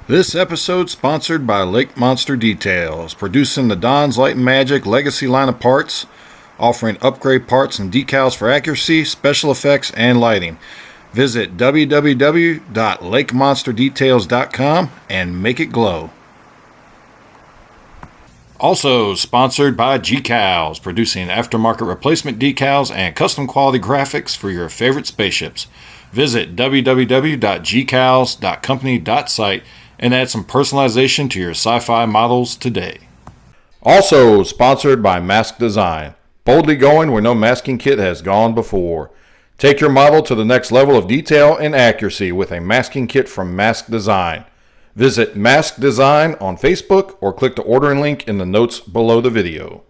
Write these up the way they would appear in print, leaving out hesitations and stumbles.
This episode sponsored by Lake Monster Details, producing the Don's Light and Magic Legacy line of parts, offering upgrade parts and decals for accuracy, special effects, and lighting. Visit www.lakemonsterdetails.com and make it glow. Also sponsored by GCals, producing aftermarket replacement decals and custom quality graphics for your favorite spaceships. Visit www.gcals.company.site and add some personalization to your sci-fi models today. Also sponsored by Mask Design, boldly going where no masking kit has gone before. Take your model to the next level of detail and accuracy with a masking kit from Mask Design. Visit Mask Design on Facebook or click the ordering link in the notes below the video.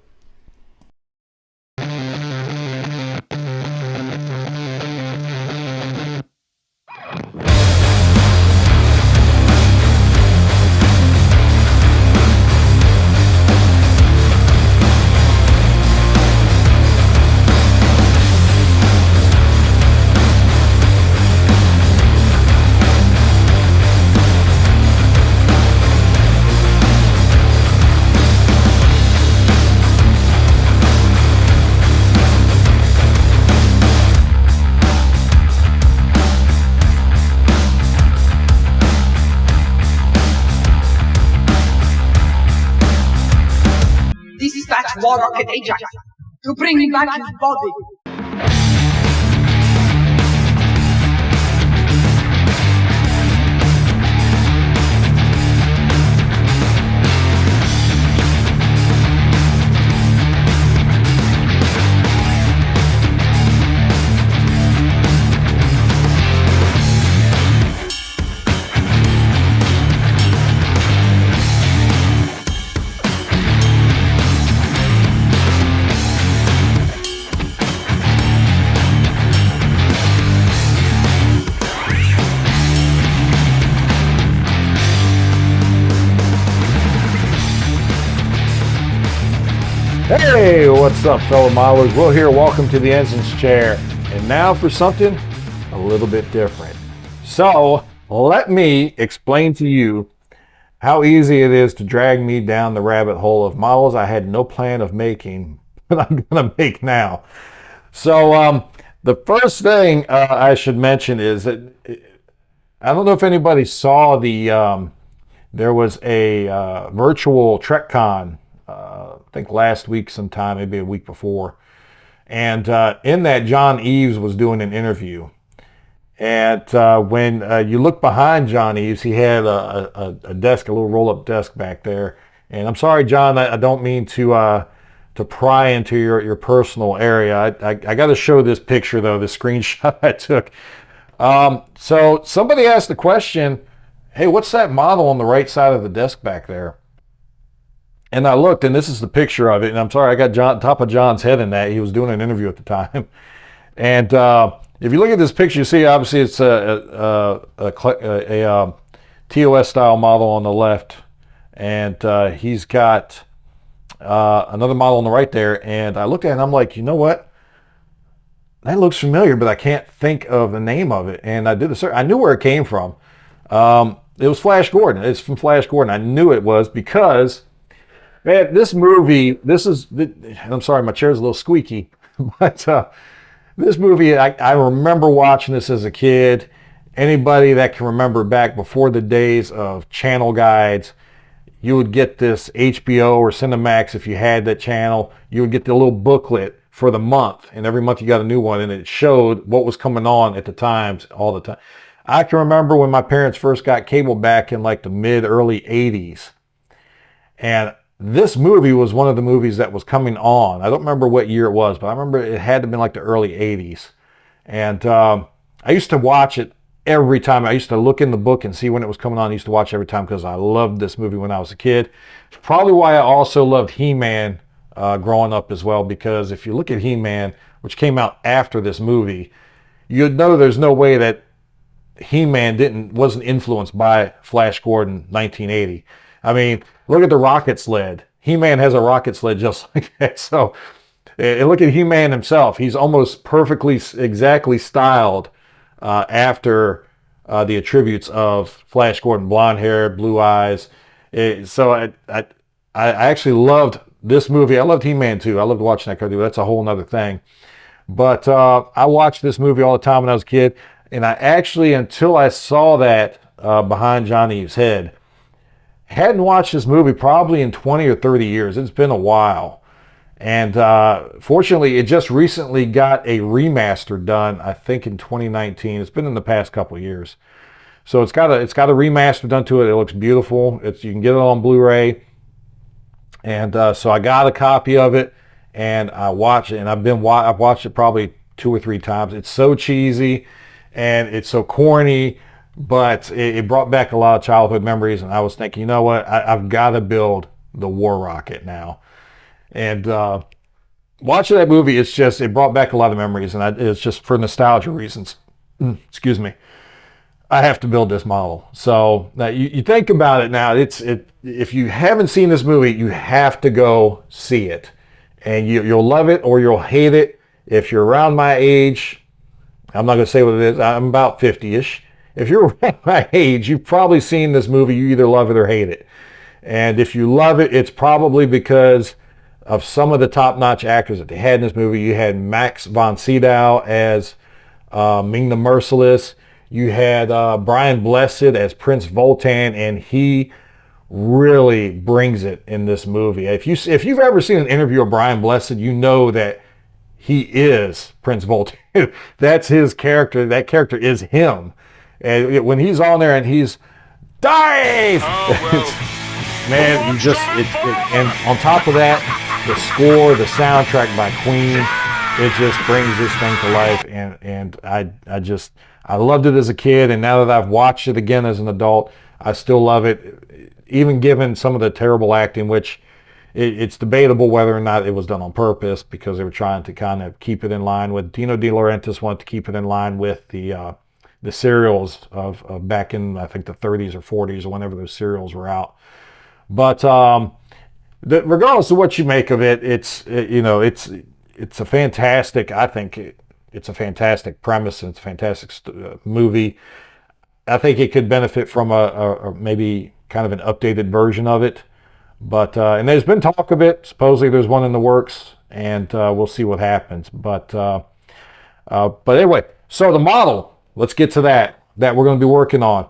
Dispatch War Rocket Ajax to bring me back his body. Hey, what's up, fellow modelers? Will here. Welcome to the Ensign's Chair. And now for something a little bit different. So, let me explain to you how easy it is to drag me down the rabbit hole of models I had no plan of making, but I'm going to make now. So, the first thing I should mention is that I don't know if anybody saw there was a virtual TrekCon I think last week sometime, maybe a week before. And in that, John Eves was doing an interview. And when you look behind John Eves, he had a desk, a little roll-up desk back there. And I'm sorry, John, I don't mean to pry into your personal area. I got to show this picture, though, this screenshot I took. So somebody asked the question, hey, what's that model on the right side of the desk back there? And I looked, and this is the picture of it. And I'm sorry, I got top of John's head in that. He was doing an interview at the time. And if you look at this picture, you see obviously it's a TOS style model on the left, and he's got another model on the right there. And I looked at it, and I'm like, you know what? That looks familiar, but I can't think of the name of it. And I did the search. I knew where it came from. It was Flash Gordon. It's from Flash Gordon. I knew it was because, man, this movie, I'm sorry, my chair's a little squeaky, but this movie, I remember watching this as a kid. Anybody that can remember back before the days of channel guides, you would get this HBO or Cinemax if you had that channel. You would get the little booklet for the month, and every month you got a new one, and it showed what was coming on at the times all the time. I can remember when my parents first got cable back in like the early 80s, and this movie was one of the movies that was coming on. I don't remember what year it was, but I remember it had to have been like the early 80s. And I used to watch it every time. I used to look in the book and see when it was coming on. I used to watch every time because I loved this movie when I was a kid. It's probably why I also loved He-Man growing up as well, because if you look at He-Man, which came out after this movie, you'd know there's no way that He-Man wasn't influenced by Flash Gordon 1980. I mean, look at the rocket sled. He-Man has a rocket sled just like that. So look at He-Man himself. He's almost perfectly, exactly styled after the attributes of Flash Gordon: blonde hair, blue eyes. I actually loved this movie. I loved He-Man too. I loved watching that cartoon. That's a whole nother thing. But I watched this movie all the time when I was a kid, and I actually, until I saw that behind Johnny's head, hadn't watched this movie probably in 20 or 30 years. It's been a while. And fortunately, it just recently got a remaster done, I think in 2019. It's been in the past couple of years. So it's got a remaster done to it. It looks beautiful. You can get it on Blu-ray. And so I got a copy of it, and I watched it, and I've watched it probably 2 or 3 times. It's so cheesy, and it's so corny, but it brought back a lot of childhood memories. And I was thinking, you know what? I've got to build the War Rocket now. And watching that movie, it brought back a lot of memories, and it's just for nostalgia reasons. Excuse me. I have to build this model. So you think about it now. If you haven't seen this movie, you have to go see it, and you'll love it or you'll hate it. If you're around my age, I'm not going to say what it is. I'm about 50-ish. If you're around my age, you've probably seen this movie. You either love it or hate it. And if you love it, it's probably because of some of the top-notch actors that they had in this movie. You had Max von Sydow as Ming the Merciless. You had Brian Blessed as Prince Voltan, and he really brings it in this movie. If you've ever seen an interview of Brian Blessed, you know that he is Prince Voltan. That's his character. That character is him. And when he's on there and he's dive, man, and on top of that, the score, the soundtrack by Queen, it just brings this thing to life. And I loved it as a kid, and now that I've watched it again as an adult, I still love it, even given some of the terrible acting, which it's debatable whether or not it was done on purpose, because they were trying to kind of keep it in line with, Dino De Laurentiis wanted to keep it in line with the serials of back in, I think, the 30s or 40s or whenever those serials were out. But regardless of what you make of it, it's a fantastic, I think it's a fantastic premise, and it's a fantastic movie. I think it could benefit from a maybe kind of an updated version of it. But and there's been talk of it. Supposedly there's one in the works, and we'll see what happens. But anyway, so the model, let's get to that we're going to be working on.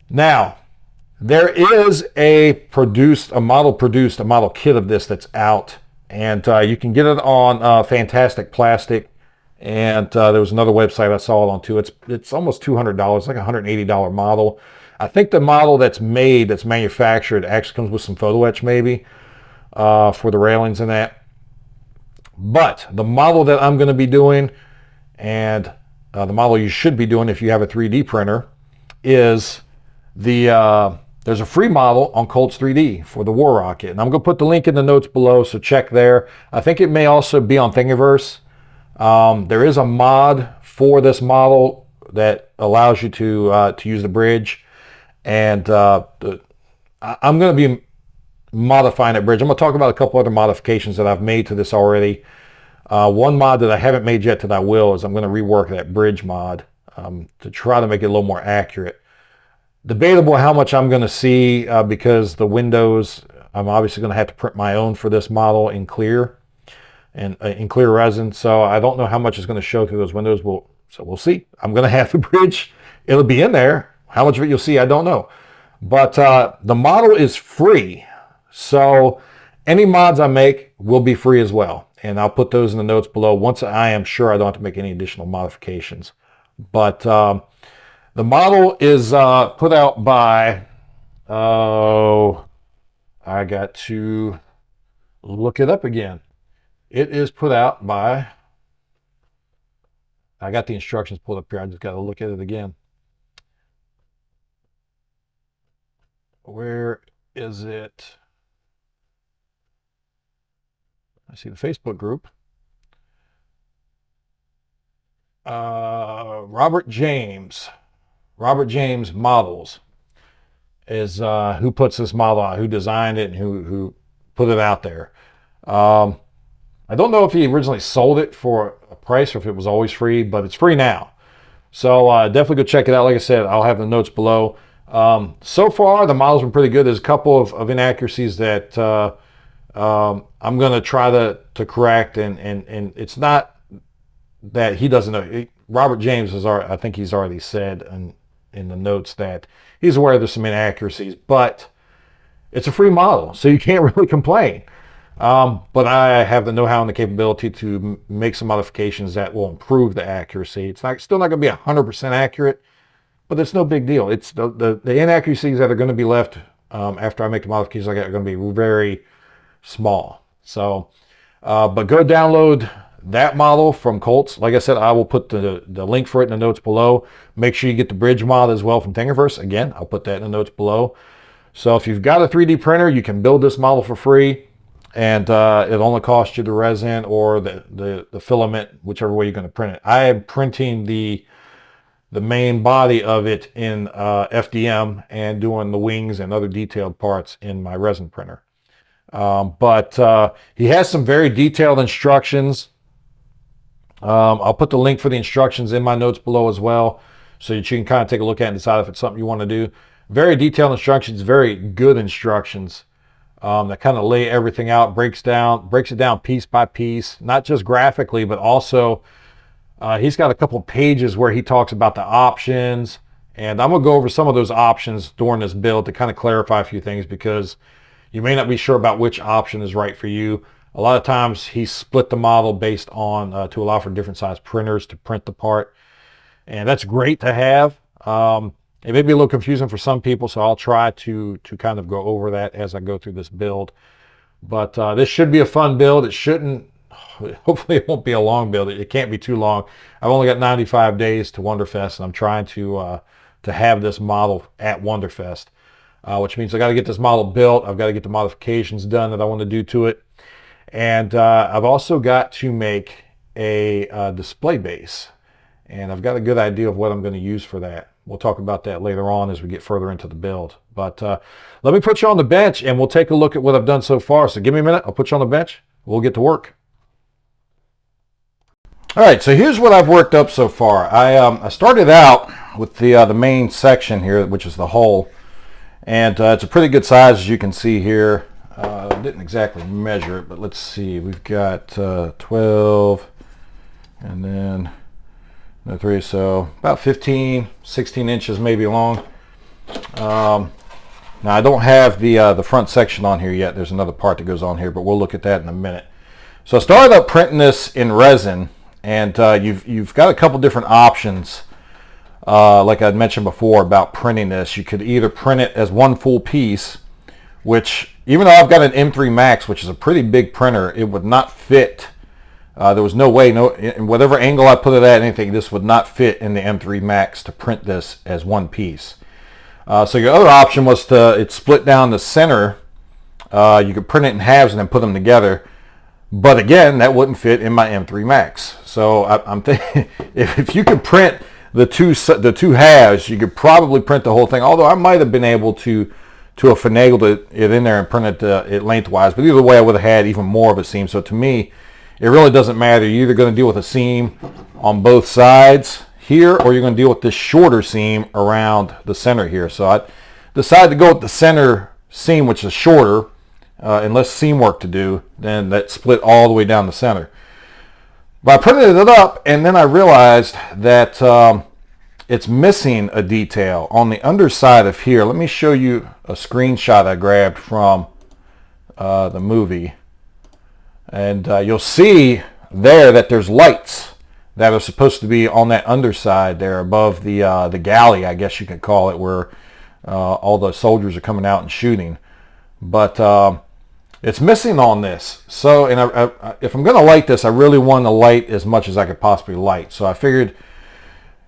Now, there is a model kit of this that's out, and you can get it on Fantastic Plastic. And there was another website I saw it on too. It's almost $200, like a $180 model. I think the model that's manufactured, actually comes with some photo etch maybe for the railings and that. But the model that I'm going to be doing, and the model you should be doing if you have a 3D printer, is there's a free model on Colts 3D for the War Rocket. And I'm going to put the link in the notes below, so check there. I think it may also be on Thingiverse. There is a mod for this model that allows you to use the bridge, and I'm going to be modifying that bridge. I'm going to talk about a couple other modifications that I've made to this already. One mod that I haven't made yet that I will is I'm going to rework that bridge mod to try to make it a little more accurate. Debatable how much I'm going to see because the windows, I'm obviously going to have to print my own for this model in clear. And in clear resin, so I don't know how much is going to show through those windows. So we'll see. I'm going to have the bridge. It'll be in there. How much of it you'll see, I don't know. But the model is free, so any mods I make will be free as well. And I'll put those in the notes below once I am sure I don't have to make any additional modifications. But the model is put out by, I got to look it up again. It is put out by, I got the instructions pulled up here. I just got to look at it again. Where is it? I see the Facebook group. Robert James Models is who puts this model out, who designed it, and who put it out there. I don't know if he originally sold it for a price or if it was always free, but it's free now. So definitely go check it out. Like I said, I'll have the notes below. So far, the model's been pretty good. There's a couple of inaccuracies that I'm going to try to correct, and it's not that he doesn't know. Robert James I think he's already said in the notes that he's aware there's some inaccuracies, but it's a free model, so you can't really complain. But I have the know-how and the capability to make some modifications that will improve the accuracy. It's still not going to be 100% accurate, but it's no big deal. It's the inaccuracies that are going to be left after I make the modifications like that are going to be very small. So, but go download that model from Colts. Like I said, I will put the link for it in the notes below. Make sure you get the bridge mod as well from Thingiverse. Again, I'll put that in the notes below. So if you've got a 3D printer, you can build this model for free, and it only costs you the resin or the filament, whichever way you're going to print it. I am printing the main body of it in FDM and doing the wings and other detailed parts in my resin printer. But he has some very detailed instructions. I'll put the link for the instructions in my notes below as well, so that you can kind of take a look at it and decide if it's something you want to do. Very detailed instructions, very good instructions that kind of lay everything out, breaks it down piece by piece, not just graphically, but also he's got a couple pages where he talks about the options, and I'm going to go over some of those options during this build to kind of clarify a few things, because you may not be sure about which option is right for you. A lot of times he split the model based on to allow for different size printers to print the part, and that's great to have. It may be a little confusing for some people, so I'll try to kind of go over that as I go through this build. But this should be a fun build. It shouldn't, hopefully it won't be a long build. It can't be too long. I've only got 95 days to Wonderfest, and I'm trying to have this model at Wonderfest, which means I got to get this model built. I've got to get the modifications done that I want to do to it. And I've also got to make a display base, and I've got a good idea of what I'm going to use for that. We'll talk about that later on as we get further into the build. But let me put you on the bench, and we'll take a look at what I've done so far. So give me a minute. I'll put you on the bench. We'll get to work. All right, so here's what I've worked up so far. I started out with the main section here, which is the hull, and it's a pretty good size, as you can see here. I didn't exactly measure it, but let's see. We've got 12, and then the 3, so about 15, 16 inches maybe long. Now I don't have the front section on here yet. There's another part that goes on here, but we'll look at that in a minute. So I started up printing this in resin, and you've got a couple different options. Like I'd mentioned before about printing this, you could either print it as one full piece, which even though I've got an M3 Max, which is a pretty big printer, it would not fit. There was no way, in whatever angle I put it at, anything, this would not fit in the M3 Max to print this as one piece. So your other option was it's split down the center. You could print it in halves and then put them together. But again, that wouldn't fit in my M3 Max. So I'm thinking if you could print the two halves, you could probably print the whole thing. Although I might have been able to have finagled it in there and printed it lengthwise. But either way, I would have had even more of a seam. So to me, it really doesn't matter. You're either going to deal with a seam on both sides here, or you're going to deal with this shorter seam around the center here. So I decided to go with the center seam, which is shorter and less seam work to do than that split all the way down the center. But I printed it up, and then I realized that it's missing a detail on the underside of here. Let me show you a screenshot I grabbed from the movie. And you'll see there that there's lights that are supposed to be on that underside there above the galley, I guess you could call it, where all the soldiers are coming out and shooting. But it's missing on this. So, and if I'm going to light this, I really want to light as much as I could possibly light. So I figured,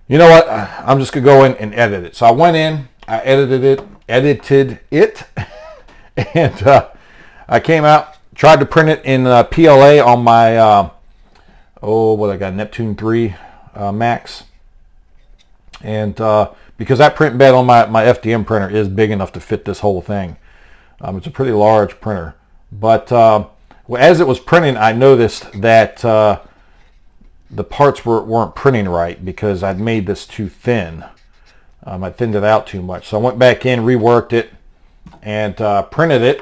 you know what, I'm just going to go in and edit it. So I went in, I edited it, and I came out, tried to print it in PLA on my, what I got, Neptune 3 Max. And because that print bed on my FDM printer is big enough to fit this whole thing. It's a pretty large printer. But as it was printing, I noticed that the parts weren't printing right because I'd made this too thin. I thinned it out too much. So I went back in, reworked it, and printed it.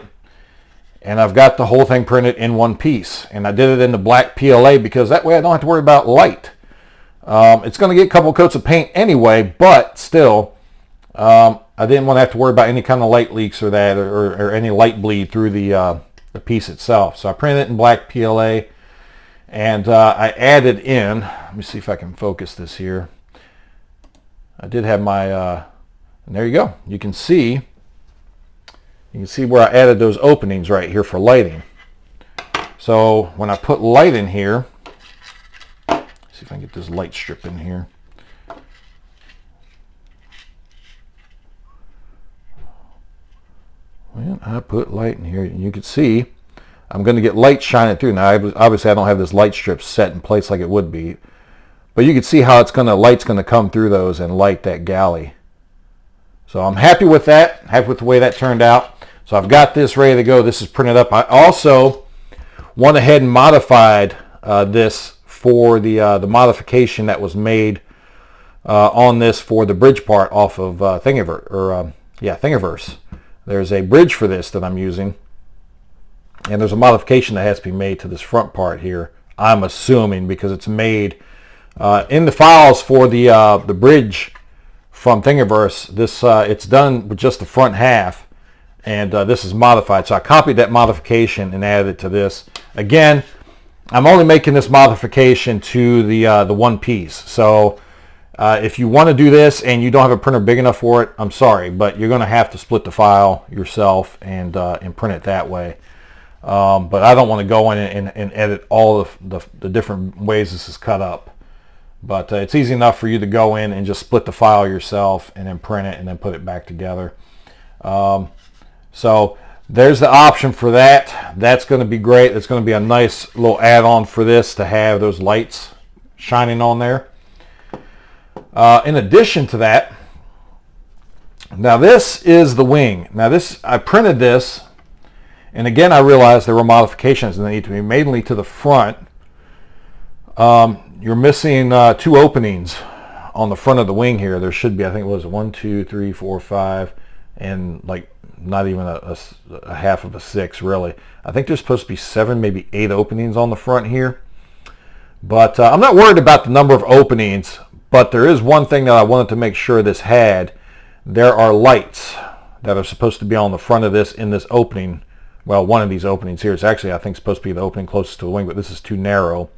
And I've got the whole thing printed in one piece. And I did it in the black PLA because that way I don't have to worry about light. It's going to get a couple coats of paint anyway, but still, I didn't want to have to worry about any kind of light leaks or that, or any light bleed through the piece itself. So I printed it in black PLA, and I added in, let me see if I can focus this here. I did have my, and there you go. You can see where I added those openings right here for lighting. So when I put light in here, see if I can get this light strip in here. When I put light in here, and you can see I'm going to get light shining through. Now, obviously, I don't have this light strip set in place like it would be, but you can see how light's going to come through those and light that galley. So I'm happy with that. Happy with the way that turned out. So I've got this ready to go. This is printed up. I also went ahead and modified this for the modification that was made on this for the bridge part off of Thingiverse. There's a bridge for this that I'm using, and there's a modification that has to be made to this front part here. I'm assuming because it's made in the files for the bridge from Thingiverse. This it's done with just the front half, and this is modified. So I copied that modification and added it to this. Again, I'm only making this modification to the one piece. So if you want to do this and you don't have a printer big enough for it, I'm sorry, but you're going to have to split the file yourself and print it that way. But I don't want to go in and edit all of the different ways this is cut up. But it's easy enough for you to go in and just split the file yourself and then print it and then put it back together. So there's the option for that. That's going to be great. It's going to be a nice little add-on for this to have those lights shining on there. In addition to that, now this is the wing. Now this, I printed this, and again I realized there were modifications that need to be made, mainly to the front. You're missing two openings on the front of the wing here. There should be, I think it was 1, 2, 3, 4, 5, and like not even a half of a 6 really. I think there's supposed to be 7, maybe 8 openings on the front here. But I'm not worried about the number of openings, but there is one thing that I wanted to make sure this had. There are lights that are supposed to be on the front of this in this opening. Well, one of these openings here is actually, I think, supposed to be the opening closest to the wing, but this is too narrow.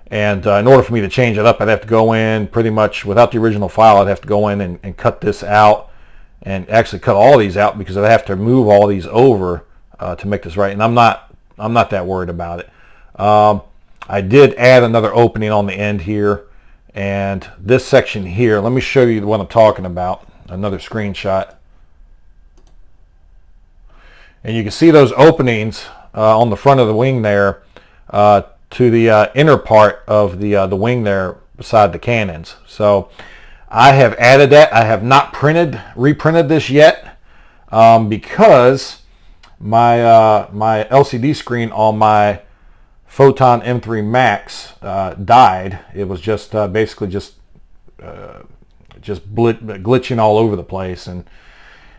And in order for me to change it up, I'd have to go in pretty much without the original file. I'd have to go in and cut this out and actually cut all these out because I'd have to move all these over to make this right. And I'm not that worried about it. I did add another opening on the end here, and this section here, let me show you what I'm talking about. Another screenshot. And you can see those openings on the front of the wing there to the inner part of the wing there beside the cannons. So I have added that. I have not reprinted this yet because my my LCD screen on my Photon M3 Max died. It was just basically just glitching all over the place, and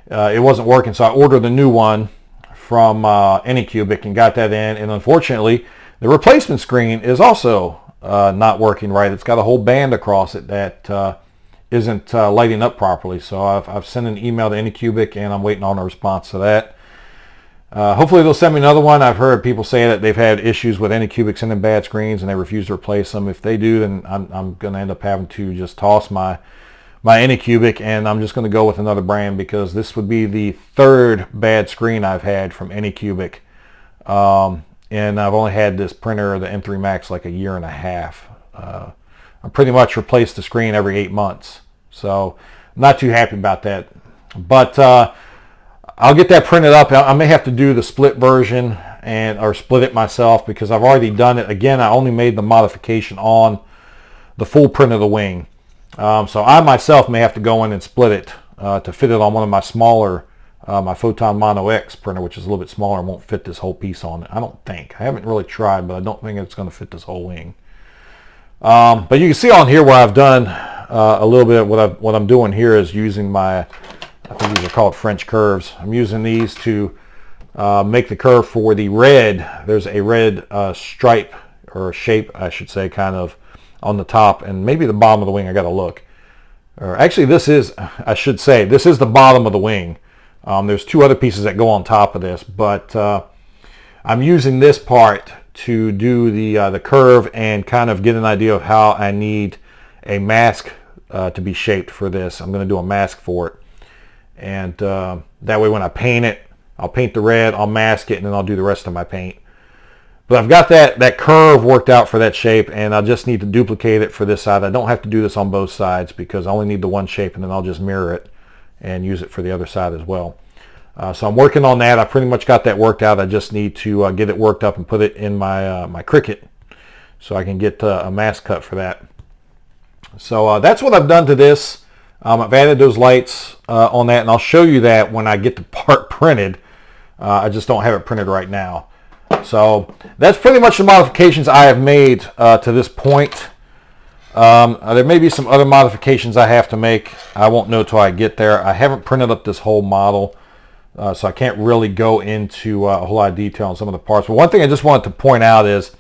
it wasn't working. So I ordered a new one from Anycubic and got that in, and unfortunately the replacement screen is also not working right. It's got a whole band across it that isn't lighting up properly. So I've sent an email to Anycubic and I'm waiting on a response to that. Hopefully they'll send me another one. I've heard people say that they've had issues with Anycubic sending bad screens and they refuse to replace them. If they do, then I'm going to end up having to just toss my Anycubic, and I'm just going to go with another brand because this would be the 3rd bad screen I've had from Anycubic. And I've only had this printer, the M3 Max, like 1.5 years. I pretty much replaced the screen every 8 months. So I'm not too happy about that. But I'll get that printed up. I may have to do the split version or split it myself because I've already done it. Again, I only made the modification on the full print of the wing. So I myself may have to go in and split it to fit it on one of my smaller, my Photon Mono X printer, which is a little bit smaller and won't fit this whole piece on it. I don't think. I haven't really tried, but I don't think it's going to fit this whole wing. But you can see on here where I've done a little bit of what I'm doing here is using I think these are called French curves. I'm using these to make the curve for the red. There's a red stripe or shape, I should say, kind of on the top and maybe the bottom of the wing. I got to look. Or actually, this is the bottom of the wing. There's two other pieces that go on top of this, but I'm using this part to do the curve and kind of get an idea of how I need a mask to be shaped for this. I'm going to do a mask for it, and that way when I paint it, I'll paint the red, I'll mask it, and then I'll do the rest of my paint. But I've got that curve worked out for that shape, and I just need to duplicate it for this side. I don't have to do this on both sides because I only need the one shape, and then I'll just mirror it and use it for the other side as well. So I'm working on that. I pretty much got that worked out. I just need to get it worked up and put it in my my Cricut so I can get a mask cut for that. So that's what I've done to this. I've added those lights on that, and I'll show you that when I get the part printed. I just don't have it printed right now. So that's pretty much the modifications I have made to this point. There may be some other modifications I have to make. I won't know till I get there. I haven't printed up this whole model. So I can't really go into a whole lot of detail on some of the parts. But one thing I just wanted to point out is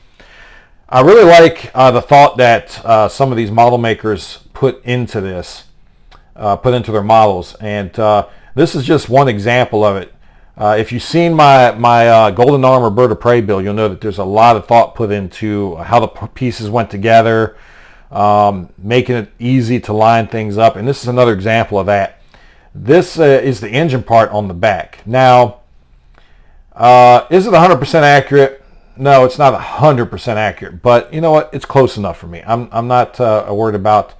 I really like the thought that some of these model makers put into this, put into their models. And this is just one example of it. If you've seen my Golden Armor Bird of Prey build, you'll know that there's a lot of thought put into how the pieces went together, making it easy to line things up. And this is another example of that. This is the engine part on the back. Now, is it 100% accurate? No, it's not 100% accurate, but you know what? It's close enough for me. I'm not worried about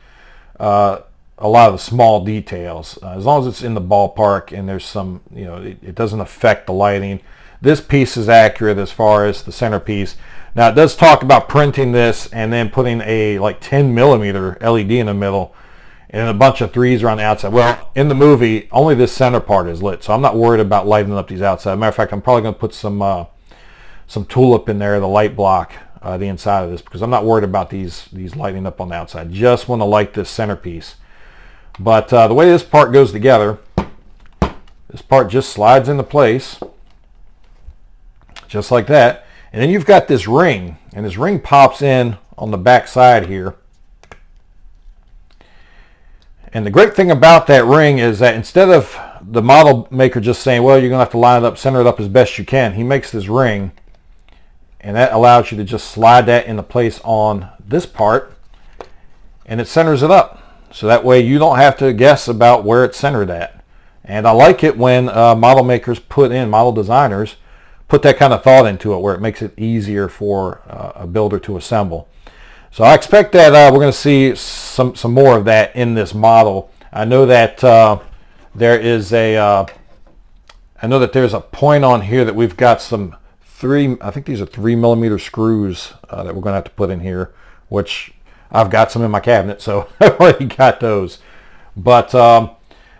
a lot of the small details. As long as it's in the ballpark and there's some, it doesn't affect the lighting. This piece is accurate as far as the centerpiece. Now, it does talk about printing this and then putting a like 10 millimeter LED in the middle and a bunch of 3s around the outside. Well, in the movie, only this center part is lit, so I'm not worried about lighting up these outside. Matter of fact, I'm probably going to put some tulip in there, the light block, the inside of this, because I'm not worried about these lighting up on the outside. Just want to light this centerpiece. But the way this part goes together, this part just slides into place, just like that. And then you've got this ring, and this ring pops in on the back side here. And the great thing about that ring is that instead of the model maker just saying, well, you're going to have to line it up, center it up as best you can, he makes this ring, and that allows you to just slide that into place on this part, and it centers it up. So that way you don't have to guess about where it's centered at. And I like it when model makers model designers put that kind of thought into it, where it makes it easier for a builder to assemble. So I expect that we're going to see some more of that in this model. I know that there's a point on here that we've got some I think these are 3 millimeter screws that we're going to have to put in here, which I've got some in my cabinet, so I've already got those. But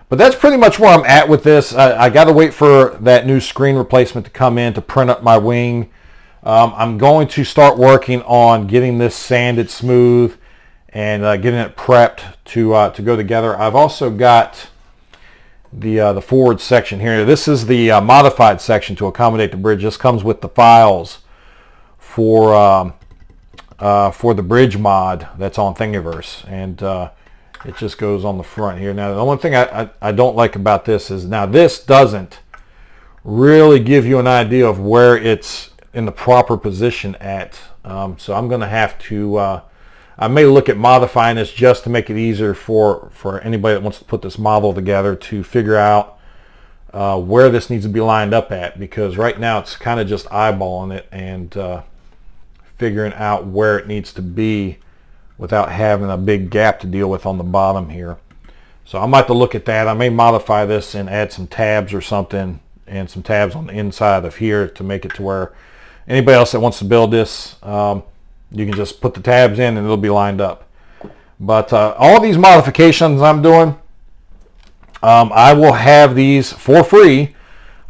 that's pretty much where I'm at with this. I got to wait for that new screen replacement to come in to print up my wing. I'm going to start working on getting this sanded smooth and getting it prepped to go together. I've also got the forward section here. This is the modified section to accommodate the bridge. This comes with the files for the bridge mod that's on Thingiverse, and it just goes on the front here. Now, the one thing I don't like about this is now this doesn't really give you an idea of where it's in the proper position at. So I'm going to have to, I may look at modifying this just to make it easier for anybody that wants to put this model together to figure out where this needs to be lined up at, because right now it's kind of just eyeballing it and figuring out where it needs to be without having a big gap to deal with on the bottom here. So I might have to look at that. I may modify this and add some tabs or something, and some tabs on the inside of here to make it to where anybody else that wants to build this, you can just put the tabs in and it'll be lined up. But all these modifications I'm doing, I will have these for free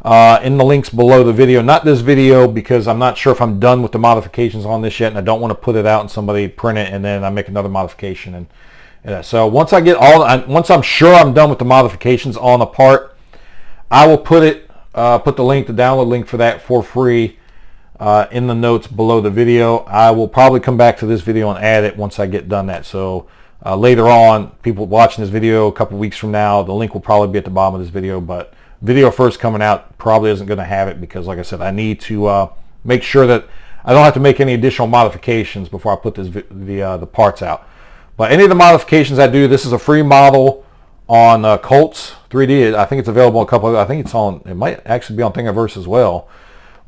in the links below the video. Not this video, because I'm not sure if I'm done with the modifications on this yet, and I don't want to put it out and somebody print it and then I make another modification. And so once I get once I'm sure I'm done with the modifications on the part, I will put the link, the download link for that for free in the notes below the video. I will probably come back to this video and add it once I get done that. So later on, people watching this video a couple weeks from now, the link will probably be at the bottom of this video, but video first coming out probably isn't going to have it, because like I said, I need to make sure that I don't have to make any additional modifications before I put the parts out. But any of the modifications I do, this is a free model on Colts 3D. I think it's available on a couple of, I think it might actually be on Thingiverse as well.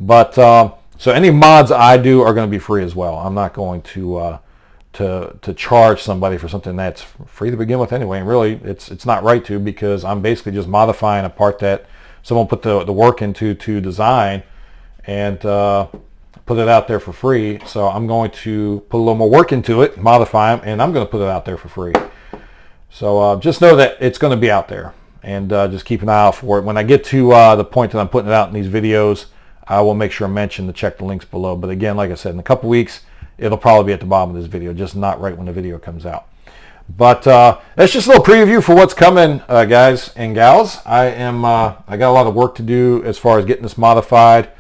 But so any mods I do are going to be free as well. I'm not going to charge somebody for something that's free to begin with anyway. And really, it's not right to, because I'm basically just modifying a part that someone put the work into to design and put it out there for free. So I'm going to put a little more work into it, modify them, and I'm going to put it out there for free. So just know that it's going to be out there, and just keep an eye out for it. When I get to the point that I'm putting it out in these videos, I will make sure I mention to check the links below. But again, like I said, in a couple weeks, it'll probably be at the bottom of this video, just not right when the video comes out. But that's just a little preview for what's coming, guys and gals. I got a lot of work to do as far as getting this modified.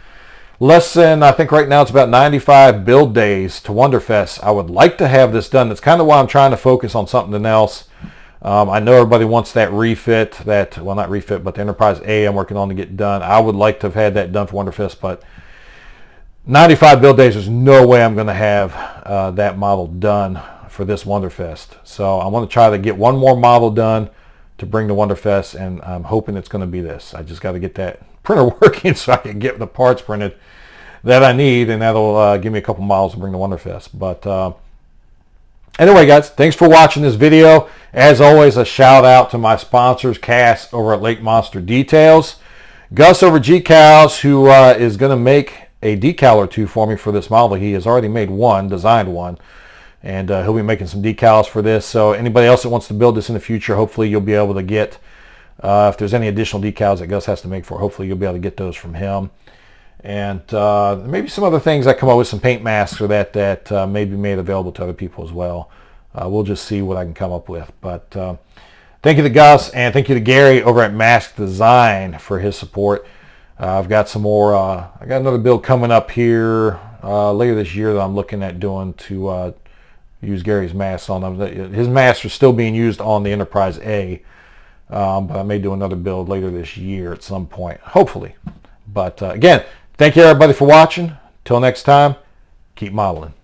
Less than, I think right now it's about 95 build days to Wonderfest. I would like to have this done. That's kind of why I'm trying to focus on something else. I know everybody wants that refit, well, not refit, but the Enterprise A I'm working on to get done. I would like to have had that done for Wonderfest, but 95 build days, there's no way I'm going to have that model done for this Wonderfest. So I want to try to get one more model done to bring to Wonderfest, and I'm hoping it's going to be this. I just got to get that printer working so I can get the parts printed that I need, and that'll give me a couple models to bring to Wonderfest. But anyway, guys, thanks for watching this video. As always, a shout out to my sponsors, Cass over at Lake Monster Details, Gus over G-Cows, who is going to make a decal or two for me for this model. He has already made one, designed one, and he'll be making some decals for this. So anybody else that wants to build this in the future, hopefully you'll be able to get, if there's any additional decals that Gus has to make for, hopefully you'll be able to get those from him. And maybe some other things that come up with some paint masks or that may be made available to other people as well. We'll just see what I can come up with. But thank you to Gus, and thank you to Gary over at Mask Design for his support. I've got some more, I got another build coming up here later this year that I'm looking at doing to use Gary's masks on them. His masks are still being used on the Enterprise A, but I may do another build later this year at some point, hopefully. But again, thank you everybody for watching. Till next time, keep modeling.